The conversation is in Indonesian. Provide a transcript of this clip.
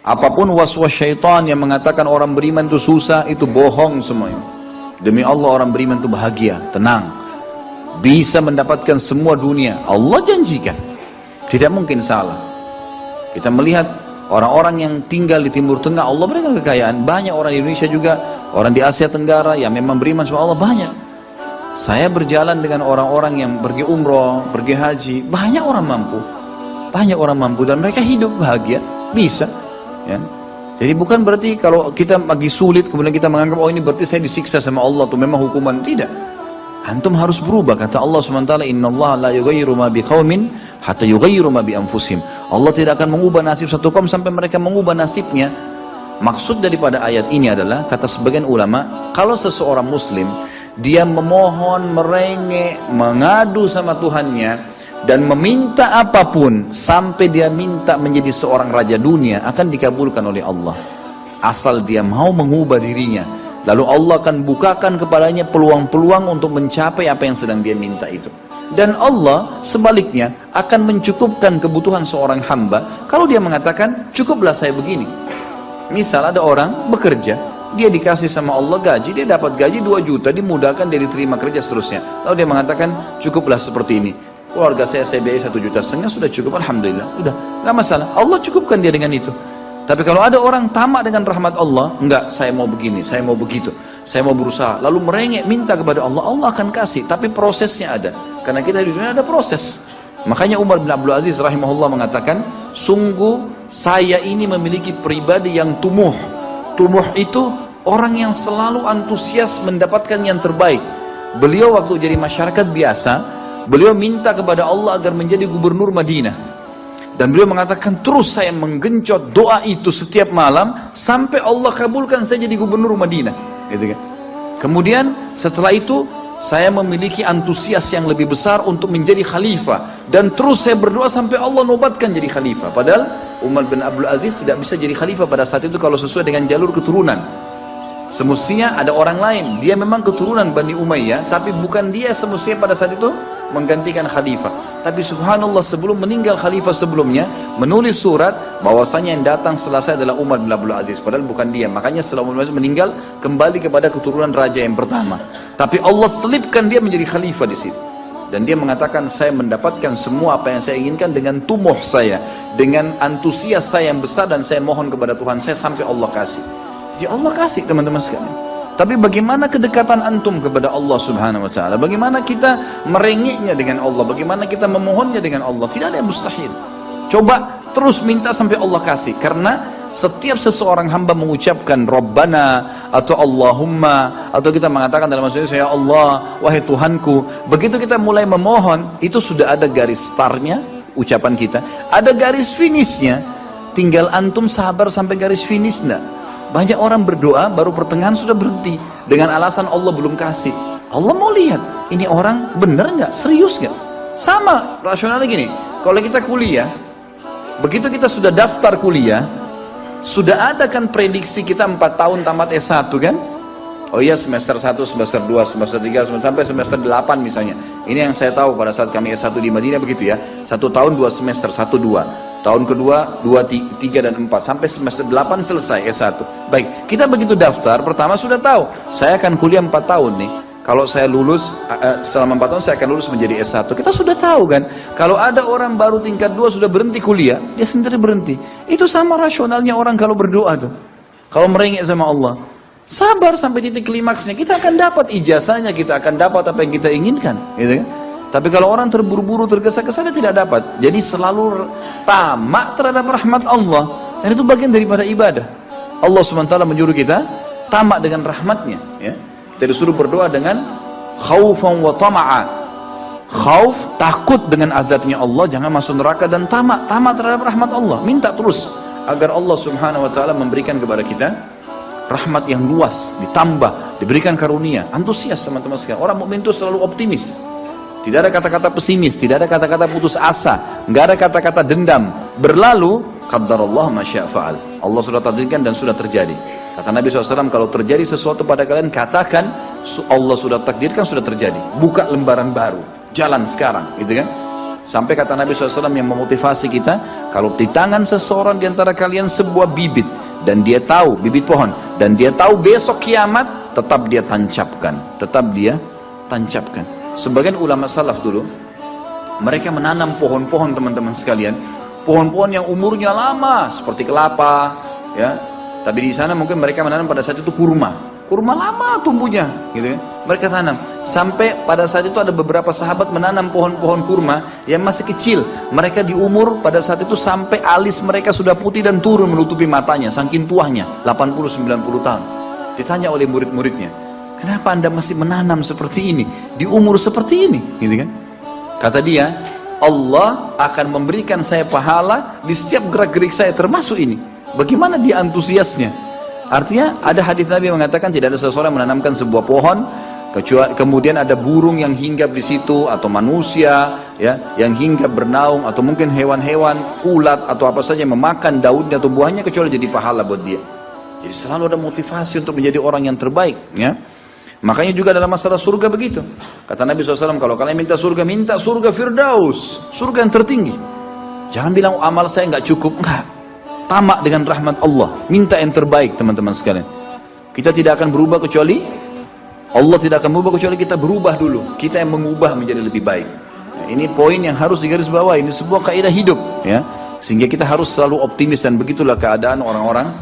Apapun waswas syaitan yang mengatakan orang beriman itu susah, itu bohong semuanya. Demi Allah orang beriman itu bahagia, tenang, bisa mendapatkan semua dunia. Allah janjikan, tidak mungkin salah. Kita melihat orang-orang yang tinggal di Timur Tengah, Allah berikan kekayaan. Banyak orang di Indonesia juga, orang di Asia Tenggara yang memang beriman sama Allah banyak. Saya berjalan dengan orang-orang yang pergi umroh, pergi haji, banyak orang mampu. Banyak orang mampu dan mereka hidup bahagia, bisa. Ya. Jadi bukan berarti kalau kita lagi sulit kemudian kita menganggap oh ini berarti saya disiksa sama Allah tuh memang hukuman. Tidak. Antum harus berubah, kata Allah SWT, innallaha la yughayyiru ma biqaumin hatta yughayyiru ma bi anfusihim. Allah tidak akan mengubah nasib satu kaum sampai mereka mengubah nasibnya. Maksud daripada ayat ini adalah, kata sebagian ulama, kalau seseorang muslim dia memohon, merengek, mengadu sama Tuhannya dan meminta apapun sampai dia minta menjadi seorang raja dunia, akan dikabulkan oleh Allah asal dia mau mengubah dirinya. Lalu Allah akan bukakan kepadanya peluang-peluang untuk mencapai apa yang sedang dia minta itu. Dan Allah sebaliknya akan mencukupkan kebutuhan seorang hamba kalau dia mengatakan cukuplah saya begini. Misal ada orang bekerja, dia dikasih sama Allah gaji, dia dapat gaji 2 juta, dimudahkan, dia diterima kerja seterusnya. Lalu dia mengatakan cukuplah seperti ini, keluarga saya biayai 1,5 juta sudah cukup, alhamdulillah, udah nggak masalah, Allah cukupkan dia dengan itu. Tapi kalau ada orang tamak dengan rahmat Allah, enggak, saya mau begini, saya mau begitu, saya mau berusaha, lalu merengek minta kepada Allah, Allah akan kasih, tapi prosesnya ada. Karena kita di dunia ada proses. Makanya Umar bin Abdul Aziz rahimahullah mengatakan, sungguh saya ini memiliki pribadi yang tumuh. Tumuh itu orang yang selalu antusias mendapatkan yang terbaik. Beliau waktu jadi masyarakat biasa, beliau minta kepada Allah agar menjadi gubernur Madinah. Dan beliau mengatakan, terus saya menggencot doa itu setiap malam sampai Allah kabulkan saya jadi gubernur Madinah, gitu kan. Kemudian setelah itu saya memiliki antusias yang lebih besar untuk menjadi khalifah, dan terus saya berdoa sampai Allah nobatkan jadi khalifah. Padahal Umar bin Abdul Aziz tidak bisa jadi khalifah pada saat itu kalau sesuai dengan jalur keturunan. Semestinya ada orang lain, dia memang keturunan Bani Umayyah, tapi bukan dia semestinya pada saat itu menggantikan khalifah. Tapi subhanallah, sebelum meninggal khalifah sebelumnya menulis surat bahwasanya yang datang setelah saya adalah Umar bin Abdul Aziz, padahal bukan dia. Makanya setelah Umar bin Abdul Aziz meninggal kembali kepada keturunan raja yang pertama, tapi Allah selipkan dia menjadi khalifah di situ. Dan dia mengatakan, saya mendapatkan semua apa yang saya inginkan dengan tumuh saya, dengan antusias saya yang besar, dan saya mohon kepada Tuhan saya sampai Allah kasih. Jadi Allah kasih, teman-teman sekalian. Tapi bagaimana kedekatan antum kepada Allah subhanahu wa ta'ala? Bagaimana kita merengeknya dengan Allah? Bagaimana kita memohonnya dengan Allah? Tidak ada yang mustahil. Coba terus minta sampai Allah kasih. Karena setiap seseorang hamba mengucapkan Rabbana atau Allahumma, atau kita mengatakan dalam bahasa Indonesia, ya Allah, wahai Tuhanku. Begitu kita mulai memohon, itu sudah ada garis startnya ucapan kita, ada garis finishnya. Tinggal antum sabar sampai garis finish. Enggak. Banyak orang berdoa baru pertengahan sudah berhenti dengan alasan Allah belum kasih. Allah mau lihat ini orang benar nggak, serius nggak. Sama rasionalnya gini, kalau kita kuliah, begitu kita sudah daftar kuliah, sudah ada kan prediksi kita 4 tahun tamat S1 kan? Oh iya, semester 1, semester 2, semester 3, sampai semester 8 misalnya. Ini yang saya tahu pada saat kami S1 di Madinah begitu ya. 1 tahun 2 semester, 1, 2. Tahun kedua 2, 3, dan 4 sampai semester 8 selesai S1. Baik, kita begitu daftar pertama sudah tahu saya akan kuliah 4 tahun nih. Kalau saya lulus selama 4 tahun saya akan lulus menjadi S1. Kita sudah tahu kan. Kalau ada orang baru tingkat 2 sudah berhenti kuliah, dia sendiri berhenti. Itu sama rasionalnya orang kalau berdoa tuh. Kalau merengek sama Allah, sabar sampai titik klimaksnya, kita akan dapat ijazahnya, kita akan dapat apa yang kita inginkan, gitu kan. Tapi kalau orang terburu-buru, tergesa-gesa, dia tidak dapat. Jadi selalu tamak terhadap rahmat Allah. Dan itu bagian daripada ibadah. Allah SWT menyuruh kita tamak dengan rahmatnya. Ya. Kita disuruh berdoa dengan khaufan wa tama'a. Khauf, takut dengan azabnya Allah, jangan masuk neraka, dan tamak terhadap rahmat Allah. Minta terus agar Allah SWT memberikan kepada kita rahmat yang luas, ditambah, diberikan karunia. Antusias teman-teman sekalian. Orang mukmin itu selalu optimis. Tidak ada kata-kata pesimis, tidak ada kata-kata putus asa, nggak ada kata-kata dendam. Berlalu, qaddarallah ma syaa fa'al. Allah sudah takdirkan dan sudah terjadi. Kata Nabi SAW, kalau terjadi sesuatu pada kalian, katakan Allah sudah takdirkan, sudah terjadi. Buka lembaran baru, jalan sekarang, gitu kan? Sampai kata Nabi SAW yang memotivasi kita, kalau di tangan seseorang di antara kalian sebuah bibit, dan dia tahu, bibit pohon, dan dia tahu besok kiamat, tetap dia tancapkan. Tetap dia tancapkan. Sebagian ulama salaf dulu, mereka menanam pohon-pohon teman-teman sekalian, pohon-pohon yang umurnya lama, seperti kelapa, ya. Tapi di sana mungkin mereka menanam pada saat itu kurma. Kurma lama tumbuhnya, gitu kan. Mereka tanam. Sampai pada saat itu ada beberapa sahabat menanam pohon-pohon kurma yang masih kecil. Mereka di umur pada saat itu sampai alis mereka sudah putih dan turun menutupi matanya, saking tuahnya, 80-90 tahun. Ditanya oleh murid-muridnya, kenapa anda masih menanam seperti ini, di umur seperti ini, gitu kan. Kata dia, Allah akan memberikan saya pahala di setiap gerak-gerik saya, termasuk ini. Bagaimana dia antusiasnya? Artinya ada hadis Nabi yang mengatakan tidak ada seseorang yang menanamkan sebuah pohon kecuali kemudian ada burung yang hinggap di situ, atau manusia ya yang hinggap bernaung, atau mungkin hewan-hewan, ulat atau apa saja yang memakan daunnya atau buahnya, kecuali jadi pahala buat dia. Jadi selalu ada motivasi untuk menjadi orang yang terbaik, ya. Makanya juga dalam masalah surga begitu. Kata Nabi SAW, kalau kalian minta surga Firdaus, surga yang tertinggi. Jangan bilang amal saya nggak cukup, enggak. Tamak dengan rahmat Allah, minta yang terbaik teman-teman sekalian. Kita tidak akan berubah kecuali Allah tidak akan berubah kecuali kita berubah dulu. Kita yang mengubah menjadi lebih baik. Nah, ini poin yang harus digarisbawahi. Ini sebuah kaidah hidup, ya. Sehingga kita harus selalu optimis, dan begitulah keadaan orang-orang